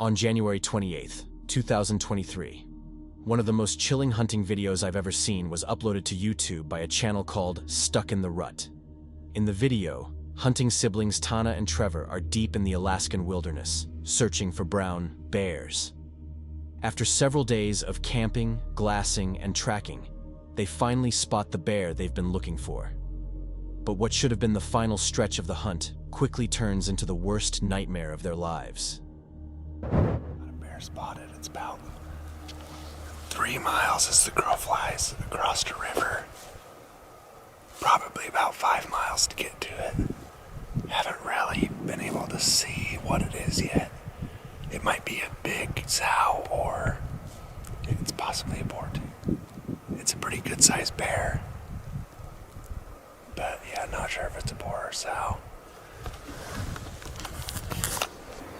On January 28th, 2023, one of the most chilling hunting videos I've ever seen was uploaded to YouTube by a channel called Stuck in the Rut. In the video, hunting siblings Tana and Trevor are deep in the Alaskan wilderness, searching for brown bears. After several days of camping, glassing, and tracking, they finally spot the bear they've been looking for. But what should have been the final stretch of the hunt quickly turns into the worst nightmare of their lives. Got a bear spotted. It's about 3 miles as the crow flies across the river. Probably about 5 miles to get to it. Haven't really been able to see what it is yet. It might be a big sow or it's possibly a boar too. It's a pretty good sized bear. But yeah, not sure if it's a boar or sow.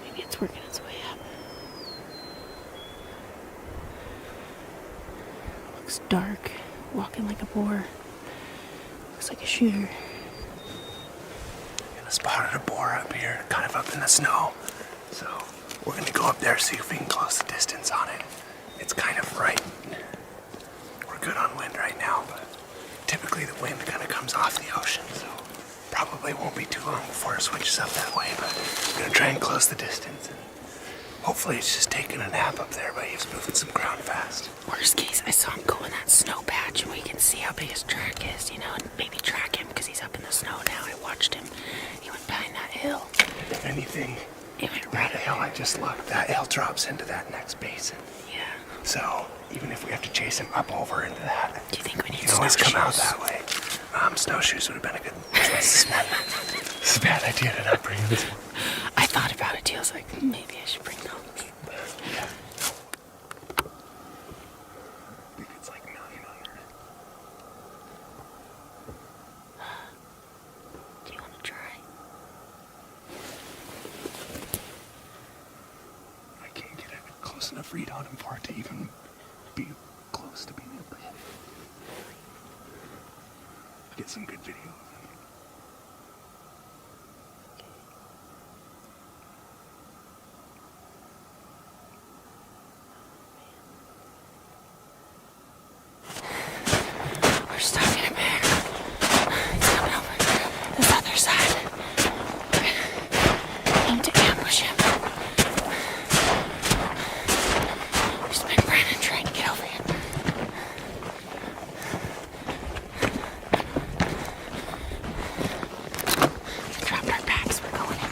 Maybe it's working its way up. Looks dark, walking like a boar. Looks like a shooter. I spotted a boar up here, kind of up in the snow. So we're gonna go up there, see if we can close the distance on it. It's kind of right. We're good on wind right now, but typically the wind kind of comes off the ocean, so probably won't be too long before it switches up that way, but we're gonna try and close the distance. And hopefully it's just taking a nap up there, but he's moving some ground fast. Worst case, I saw him go in that snow patch and we can see how big his track is, and maybe track him because he's up in the snow now. I watched him. He went behind that hill. If anything, He went that right hill I just looked, that hill drops into that next basin. Yeah. So even if we have to chase him up over into that, Do you think we need he can always snowshoes? come out that way. Snowshoes would have been a good choice. It's a bad idea to not bring this one. I thought about it too. I was like, maybe I should bring those. Yeah. I think it's like 900. Do you want to try? I can't get a close enough read on him for it to even be close to being able to hit. Get some good video of him. We're stuck in a bear. It's coming over this other side. Aim to ambush him. Just been Brandon trying to get over here. We dropped our packs. We're going in.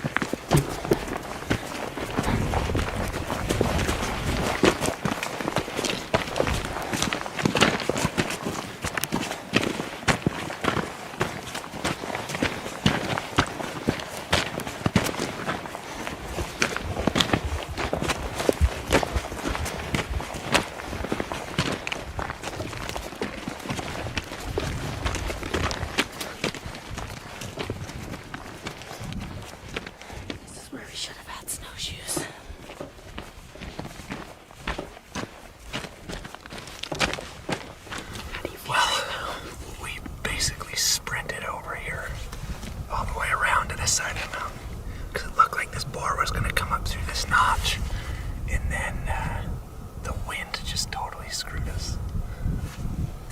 This is where we should have had snowshoes. How do you feel right now? We basically sprinted over here all the way around to this side of the mountain because it looked like this boar was going to come up through this notch, and then the wind just totally screwed us.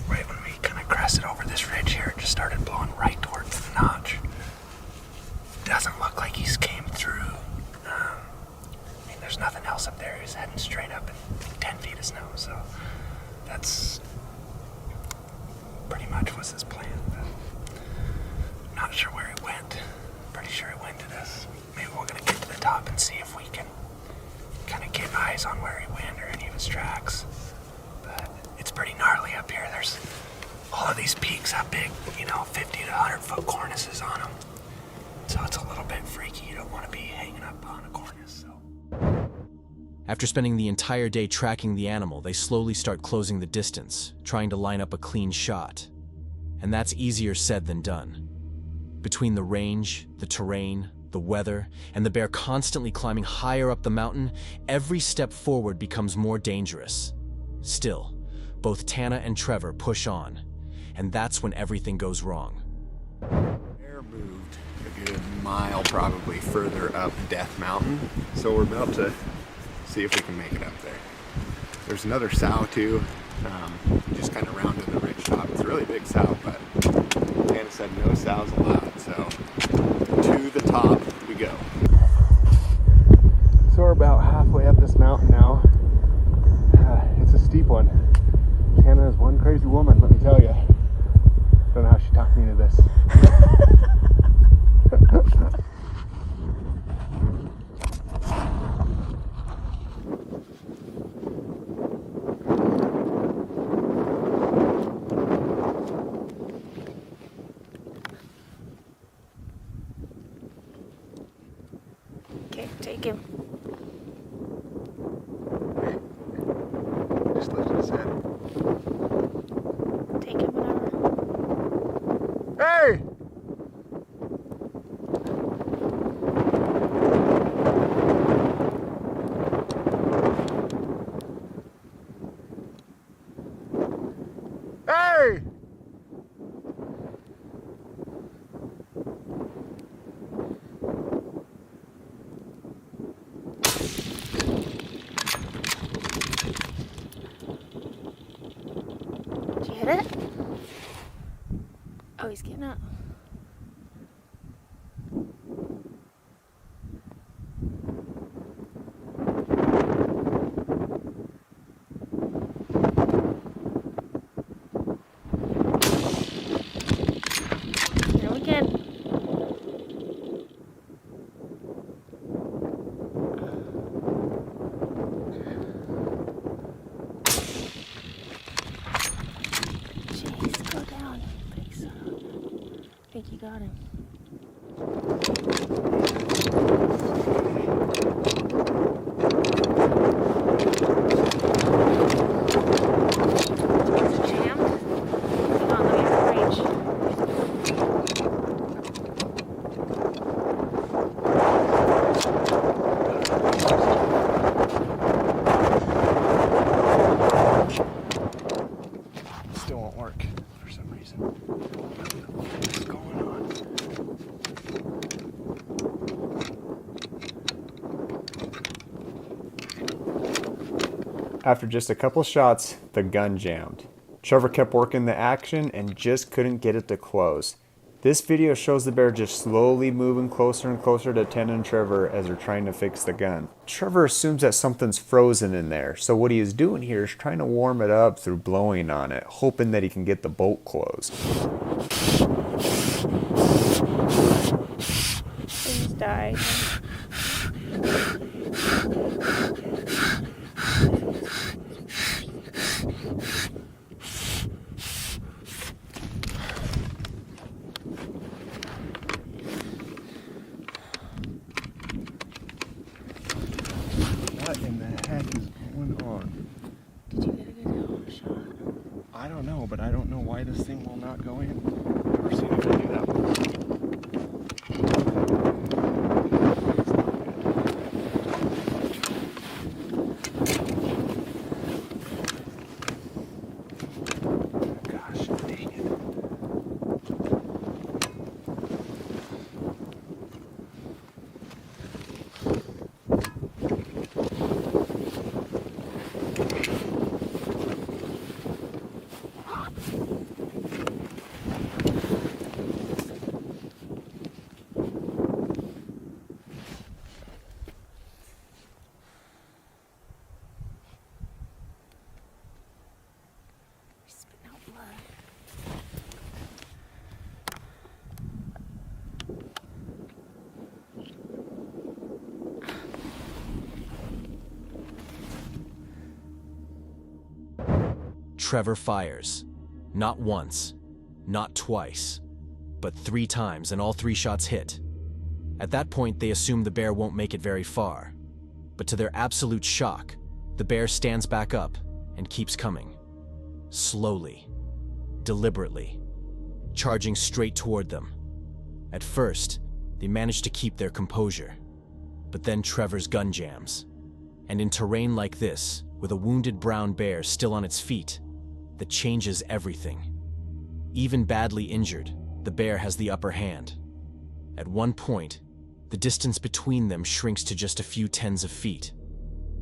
Right when we kind of crested over this ridge here, it just started blowing right towards the notch. Doesn't look like he's came through. There's nothing else up there. He's heading straight up in 10 feet of snow, so that's pretty much was his plan. But not sure where he went. Pretty sure he went to this. Maybe we're gonna get to the top and see if we can kind of get eyes on where he went or any of his tracks. But it's pretty gnarly up here. There's all of these peaks have big, 50 to 100 foot cornices on them. So it's a little bit freaky. You don't want to be hanging up on a cornice. So. After spending the entire day tracking the animal, they slowly start closing the distance, trying to line up a clean shot. And that's easier said than done. Between the range, the terrain, the weather, and the bear constantly climbing higher up the mountain, every step forward becomes more dangerous. Still, both Tana and Trevor push on, and that's when everything goes wrong. Bear moved a good mile probably further up Death Mountain. So we're about to see if we can make it up there. There's another sow too, just kind of rounded the ridge top. It's a really big sow, but Hannah said no sows allowed, so to the top we go. So we're about halfway up this mountain now. It's a steep one. Hannah is one crazy woman, let me tell you. Don't know how she talked me into this. Okay, take him. Just lifted his head. Take him whenever. Hey! Hey! Did you hit it? Oh, he's getting up. Hit him again. Jeez, go down. Thanks. I think you got him. Is it jammed? Hang on, let me rearrange. Still won't work for some reason. What's going on? After just a couple shots, the gun jammed. Trevor kept working the action and just couldn't get it to close. This video shows the bear just slowly moving closer and closer to Ten and Trevor as they're trying to fix the gun. Trevor assumes that something's frozen in there, so what he is doing here is trying to warm it up through blowing on it, hoping that he can get the bolt closed. Please die. What in the heck is going on? Did you get a good shot? I don't know, but I don't know why this thing will not go in. I've never seen it do that before. Gosh, dang it. Spitting out blood. Trevor fires. Not once, not twice, but 3 times, and all 3 shots hit. At that point, they assume the bear won't make it very far. But to their absolute shock, the bear stands back up and keeps coming. Slowly, deliberately, charging straight toward them. At first, they manage to keep their composure, but then Trevor's gun jams. And in terrain like this, with a wounded brown bear still on its feet, that changes everything. Even badly injured, the bear has the upper hand. At one point, the distance between them shrinks to just a few tens of feet.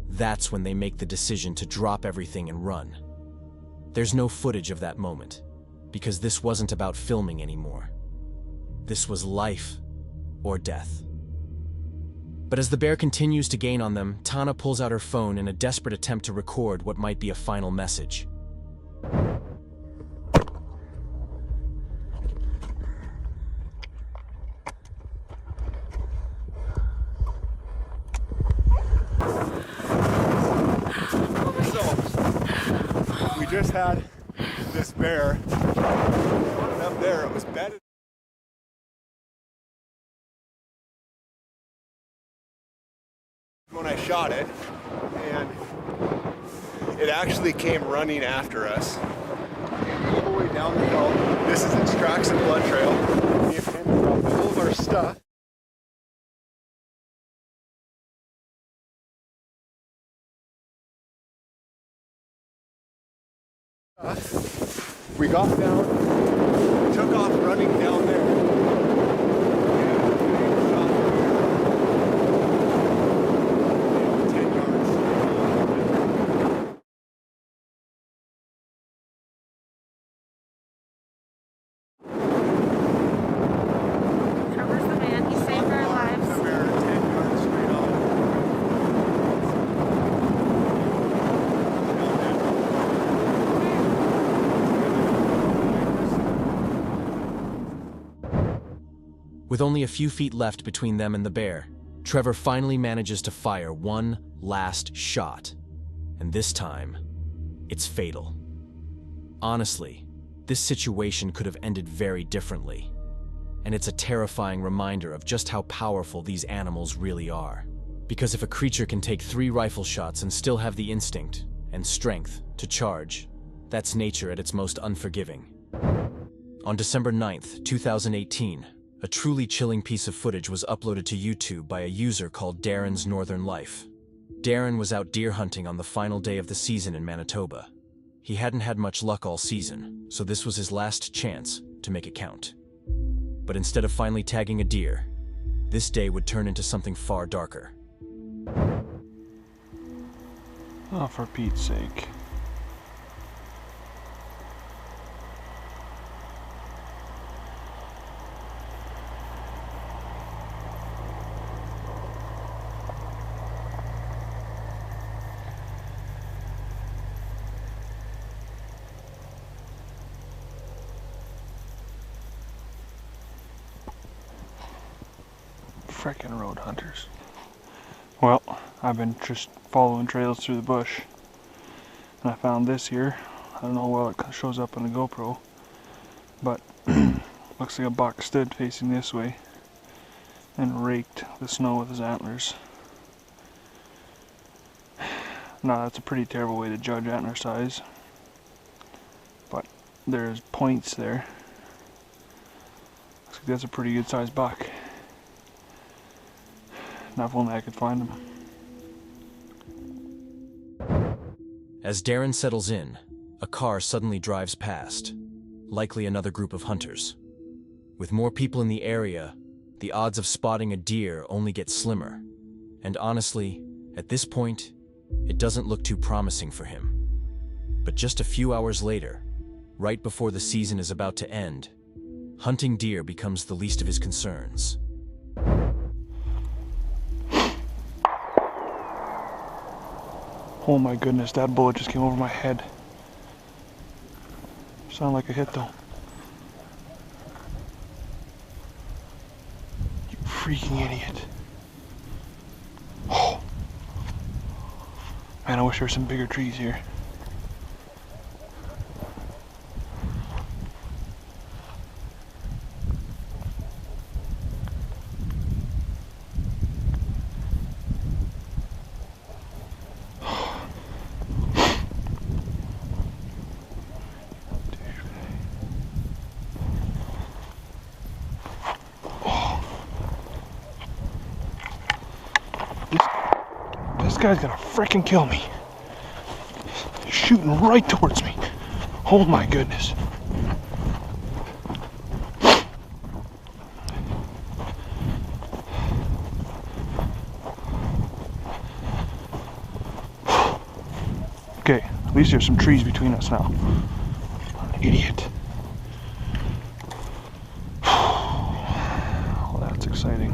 That's when they make the decision to drop everything and run. There's no footage of that moment, because this wasn't about filming anymore. This was life or death. But as the bear continues to gain on them, Tana pulls out her phone in a desperate attempt to record what might be a final message. So, we just had this bear up there. It was bedded. When I shot it, and it actually came running after us. All the way down the hill. This is its tracks and blood trail. We intend to drop all of our stuff. We got down, took off running down there. Trevor's the man. He saved our lives. The bear 10 yards straight on. With only a few feet left between them and the bear, Trevor finally manages to fire one last shot. And this time, it's fatal. Honestly, this situation could have ended very differently. And it's a terrifying reminder of just how powerful these animals really are. Because if a creature can take 3 rifle shots and still have the instinct and strength to charge, that's nature at its most unforgiving. On December 9th, 2018, a truly chilling piece of footage was uploaded to YouTube by a user called Darren's Northern Life. Darren was out deer hunting on the final day of the season in Manitoba. He hadn't had much luck all season, so this was his last chance to make it count. But instead of finally tagging a deer, this day would turn into something far darker. Oh, for Pete's sake. Frickin' road hunters. Well, I've been just following trails through the bush, and I found this here. I don't know how well it shows up on the GoPro, but looks like a buck stood facing this way and raked the snow with his antlers. Now that's a pretty terrible way to judge antler size, but there's points there. Looks like that's a pretty good sized buck. Now if only I could find him. As Darren settles in, a car suddenly drives past, likely another group of hunters. With more people in the area, the odds of spotting a deer only get slimmer. And honestly, at this point, it doesn't look too promising for him. But just a few hours later, right before the season is about to end, hunting deer becomes the least of his concerns. Oh my goodness, that bullet just came over my head. Sounded like a hit though. You freaking idiot. Oh. Man, I wish there were some bigger trees here. This guy's gonna frickin' kill me. He's shooting right towards me. Oh my goodness. Okay, at least there's some trees between us now. What an idiot. Well, that's exciting.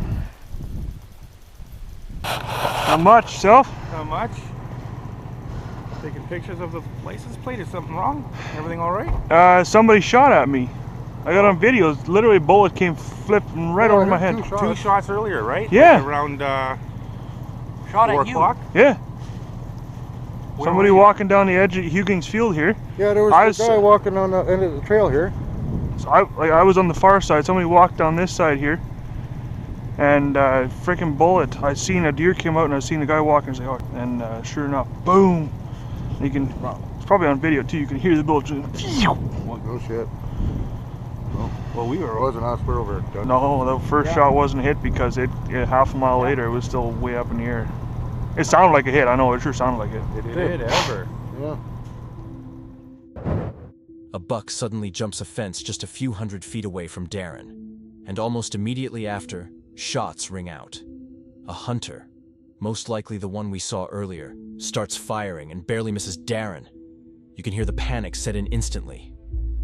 Not much, self? Not much. Taking pictures of the license plate. Is something wrong? Everything all right? Somebody shot at me. I got on video. Literally, a bullet came flipping right over my head. Two shots earlier, right? Yeah. Like around Shot 4 at you. o'clock. Yeah. Where Somebody were you? walking down the edge of Huggins Field here. Yeah, there was a guy walking on the end of the trail here. So I was on the far side. Somebody walked down this side here, and freaking bullet. I seen a deer came out, and I seen the guy walking. And sure enough, boom! You can. It's probably on video too. You can hear the bullet. No shit. Well, we were wasn't us. We're over at No, the first shot wasn't hit because half a mile later it was still way up in the air. It sounded like a hit. I know it sure sounded like it. It did ever. Yeah. A buck suddenly jumps a fence just a few hundred feet away from Darren, and almost immediately after, shots ring out. A hunter, most likely the one we saw earlier, starts firing and barely misses Darren. You can hear the panic set in instantly.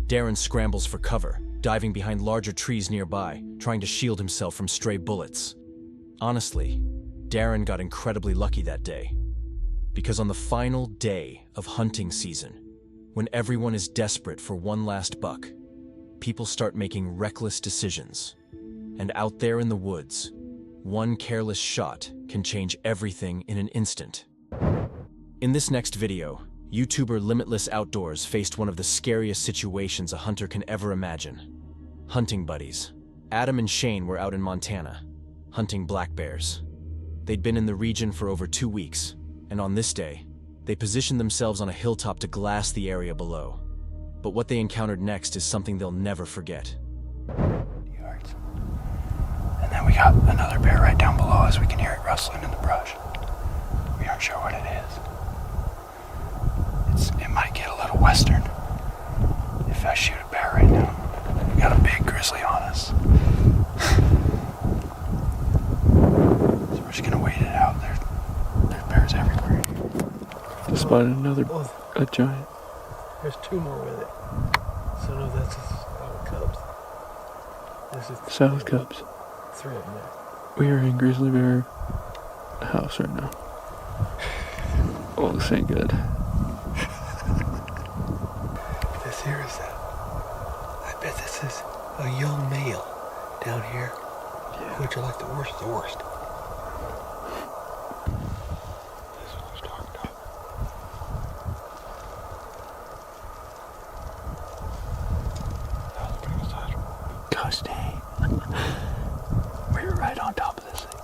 Darren scrambles for cover, diving behind larger trees nearby, trying to shield himself from stray bullets. Honestly, Darren got incredibly lucky that day, because on the final day of hunting season, when everyone is desperate for one last buck, people start making reckless decisions. And out there in the woods, one careless shot can change everything in an instant. In this next video, YouTuber Limitless Outdoors faced one of the scariest situations a hunter can ever imagine. Hunting buddies. Adam and Shane were out in Montana, hunting black bears. They'd been in the region for over 2 weeks, and on this day, they positioned themselves on a hilltop to glass the area below. But what they encountered next is something they'll never forget. Yards. And then we got another bear right down below us. We can hear it rustling in the brush. We aren't sure what it is. It might get a little western if I shoot a bear right now. We got a big grizzly on us. So we're just gonna wait it out. There's bears everywhere. Just spotted another a giant. There's 2 more with it. So no, that's our cubs. This is South Cubs. 3 of them there. We are in grizzly bear house right now. Oh, this ain't good. This here is I bet this is a young male down here. Yeah. Which are like the worst of the worst. That's what I was talking about. That was pretty good size. Gosh dang. We were right on top of this thing.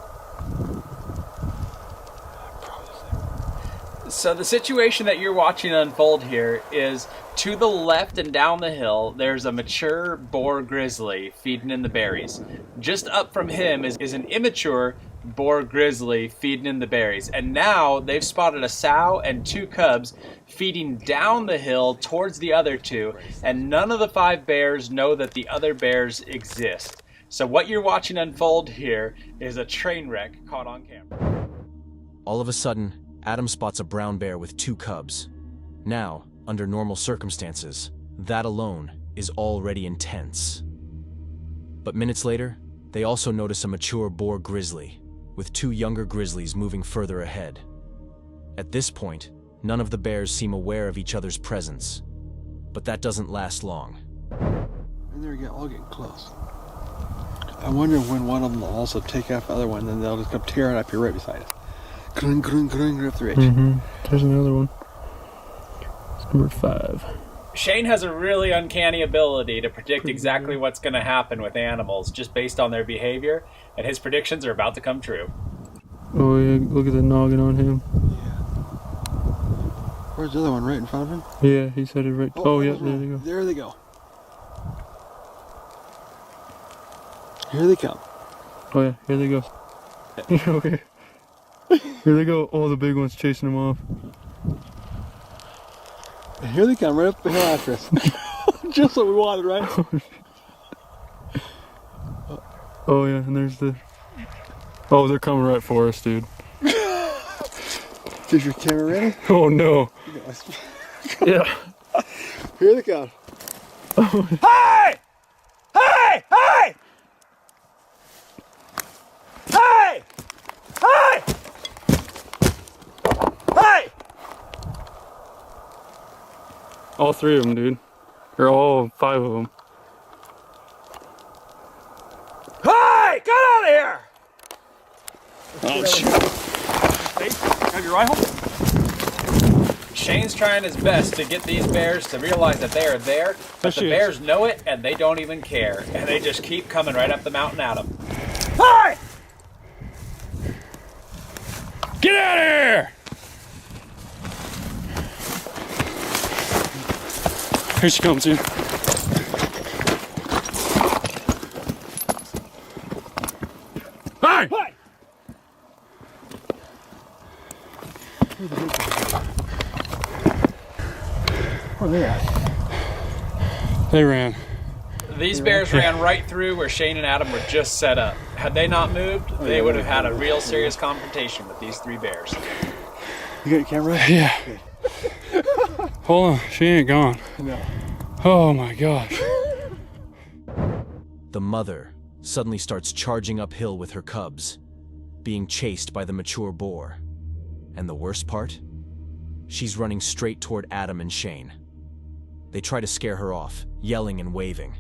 So the situation that you're watching unfold here is to the left and down the hill, there's a mature boar grizzly feeding in the berries. Just up from him is an immature boar grizzly feeding in the berries. And now they've spotted a sow and 2 cubs feeding down the hill towards the other 2. And none of the 5 bears know that the other bears exist. So what you're watching unfold here is a train wreck caught on camera. All of a sudden, Adam spots a brown bear with 2 cubs. Now, under normal circumstances, that alone is already intense. But minutes later, they also notice a mature boar grizzly, with 2 younger grizzlies moving further ahead. At this point, none of the bears seem aware of each other's presence. But that doesn't last long. And they're all getting close. I wonder when one of them will also take off the other one, then they'll just come tearing up here right beside us. Grung, grung, grung, right up the ridge. There's another one. It's number 5. Shane has a really uncanny ability to predict exactly what's going to happen with animals just based on their behavior, and his predictions are about to come true. Oh yeah, look at the noggin on him. Where's the other one? Right in front of him? Yeah, he said it right. Oh yeah, there they go. There they go. Here they come. Oh yeah, here they go. Okay. Here they go. Oh, the big one's chasing them off. And here they come, right up the hill after us. Just what we wanted, right? Oh yeah, and there's the... Oh, they're coming right for us, dude. Is your camera ready? Oh no. Yeah. Here they go. Hey! Hey! Hey! Hey! Hey! Hey! All 3 of them, dude. Or all 5 of them. Hey! Get out of here! Oh, shit. Hey, have your rifle? Shane's trying his best to get these bears to realize that they are there, but the bears know it and they don't even care, and they just keep coming right up the mountain at them. Hey! Get out of here! Here she comes, dude. Hey! Hey! Where are they at? They ran. These bears ran right through where Shane and Adam were just set up. Had they not moved, they would have had a real serious confrontation with these 3 bears. You got your camera? Yeah. Hold on, she ain't gone. No. Oh my gosh. The mother suddenly starts charging uphill with her cubs, being chased by the mature boar. And the worst part? She's running straight toward Adam and Shane. They try to scare her off, yelling and waving.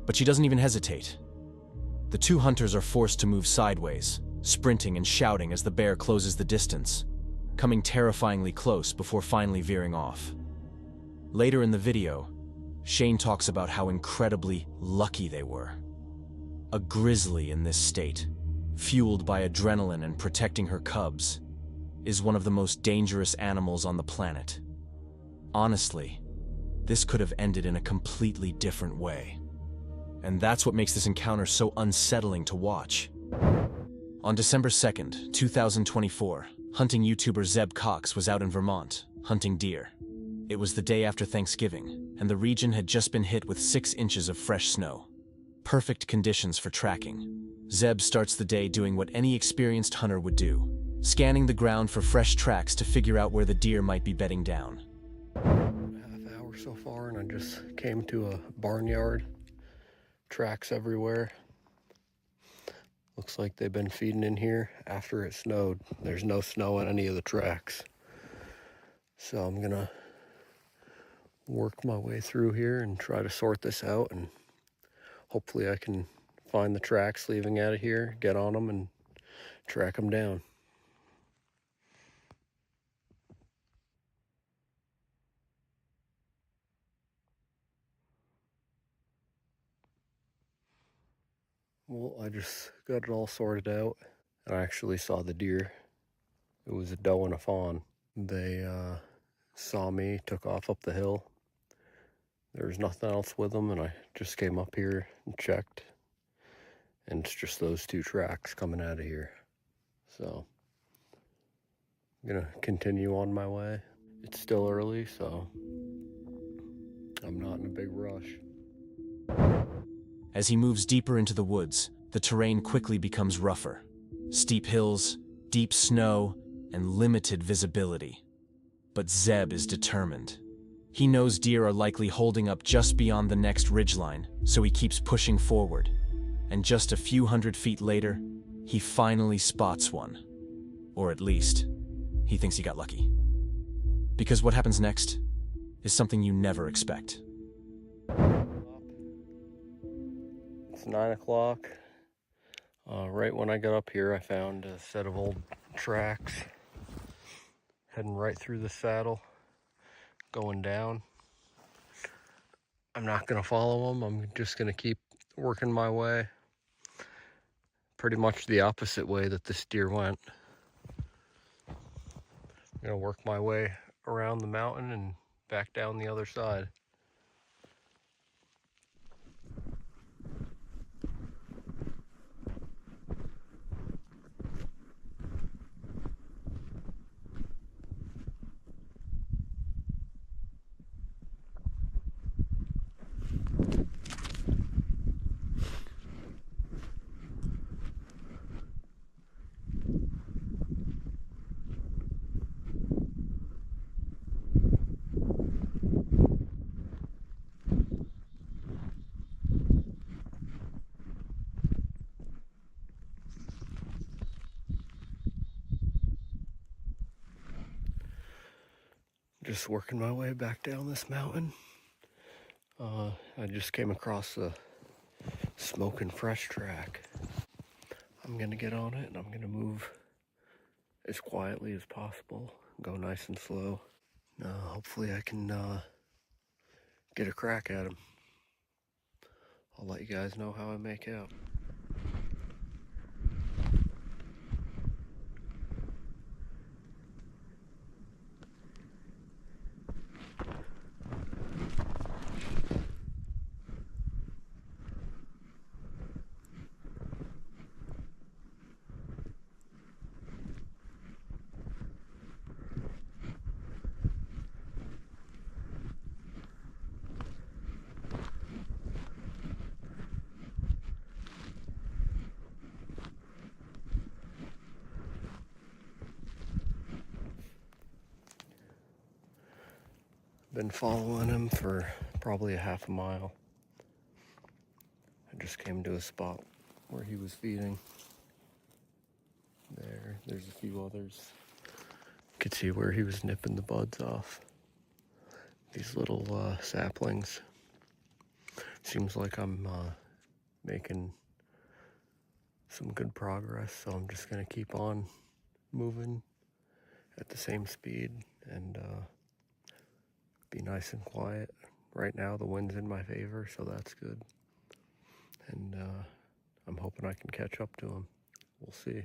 But she doesn't even hesitate. The 2 hunters are forced to move sideways, sprinting and shouting as the bear closes the distance, coming terrifyingly close before finally veering off. Later in the video, Shane talks about how incredibly lucky they were. A grizzly in this state, fueled by adrenaline and protecting her cubs, is one of the most dangerous animals on the planet. Honestly, this could have ended in a completely different way. And that's what makes this encounter so unsettling to watch. On December 2nd, 2024, hunting YouTuber Zeb Cox was out in Vermont, hunting deer. It was the day after Thanksgiving, and the region had just been hit with 6 inches of fresh snow. Perfect conditions for tracking. Zeb starts the day doing what any experienced hunter would do, scanning the ground for fresh tracks to figure out where the deer might be bedding down. Half hour so far, and I just came to a barnyard. Tracks everywhere. Looks like they've been feeding in here after it snowed. There's no snow on any of the tracks. So I'm gonna work my way through here and try to sort this out, and hopefully I can find the tracks leaving out of here, get on them, and track them down. Well, I just got it all sorted out. I actually saw the deer. It was a doe and a fawn. They saw me, took off up the hill. There was nothing else with them, and I just came up here and checked. And it's just those 2 tracks coming out of here. So I'm gonna continue on my way. It's still early, so I'm not in a big rush. As he moves deeper into the woods, the terrain quickly becomes rougher. Steep hills, deep snow, and limited visibility. But Zeb is determined. He knows deer are likely holding up just beyond the next ridgeline, so he keeps pushing forward. And just a few hundred feet later, he finally spots one. Or at least, he thinks he got lucky. Because what happens next is something you never expect. It's 9 o'clock. Right when I got up here, I found a set of old tracks heading right through the saddle, going down. I'm not going to follow them. I'm just going to keep working my way pretty much the opposite way that this deer went. I'm going to work my way around the mountain and back down the other side. Just working my way back down this mountain. I just came across a smoking fresh track. I'm gonna get on it and I'm gonna move as quietly as possible, go nice and slow. Hopefully I can get a crack at him. I'll let you guys know how I make out. Been following him for probably a half a mile. I just came to a spot where he was feeding. There's a few others. You could see where he was nipping the buds off. These little saplings. Seems like I'm making some good progress, so I'm just gonna keep on moving at the same speed and be nice and quiet. Right now the wind's in my favor, so that's good. And I'm hoping I can catch up to him. We'll see.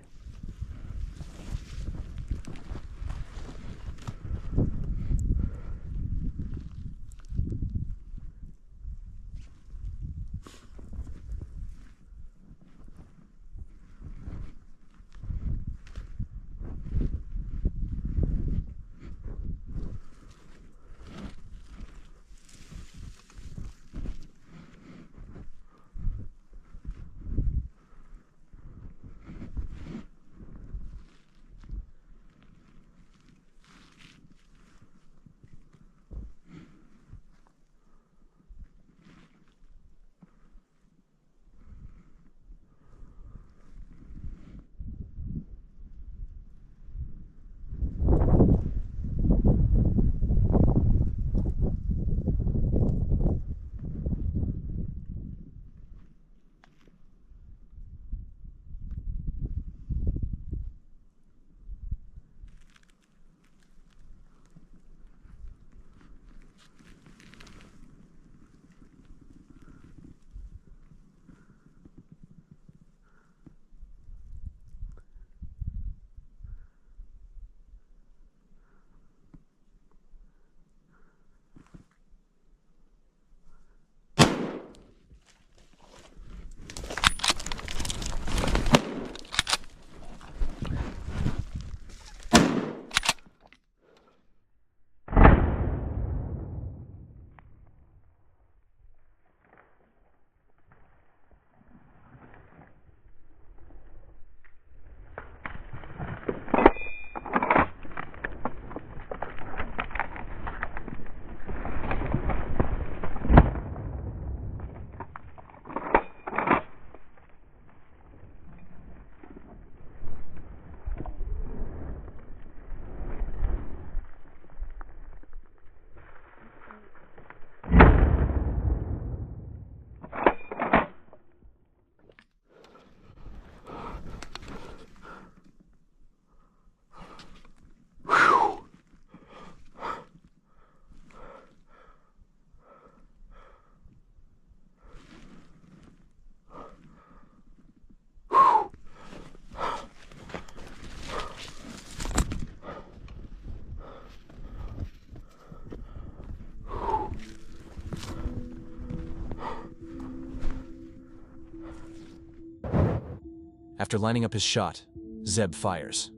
After lining up his shot, Zeb fires.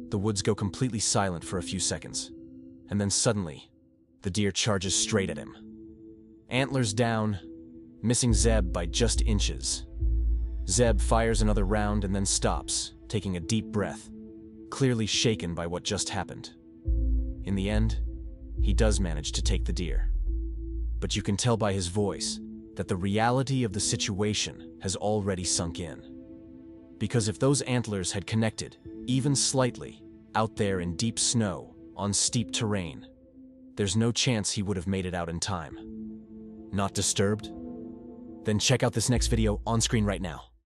The woods go completely silent for a few seconds, and then suddenly, the deer charges straight at him. Antlers down, missing Zeb by just inches. Zeb fires another round and then stops, taking a deep breath, clearly shaken by what just happened. In the end, he does manage to take the deer. But you can tell by his voice that the reality of the situation has already sunk in. Because if those antlers had connected, even slightly, out there in deep snow, on steep terrain, there's no chance he would have made it out in time. Not disturbed? Then check out this next video on screen right now.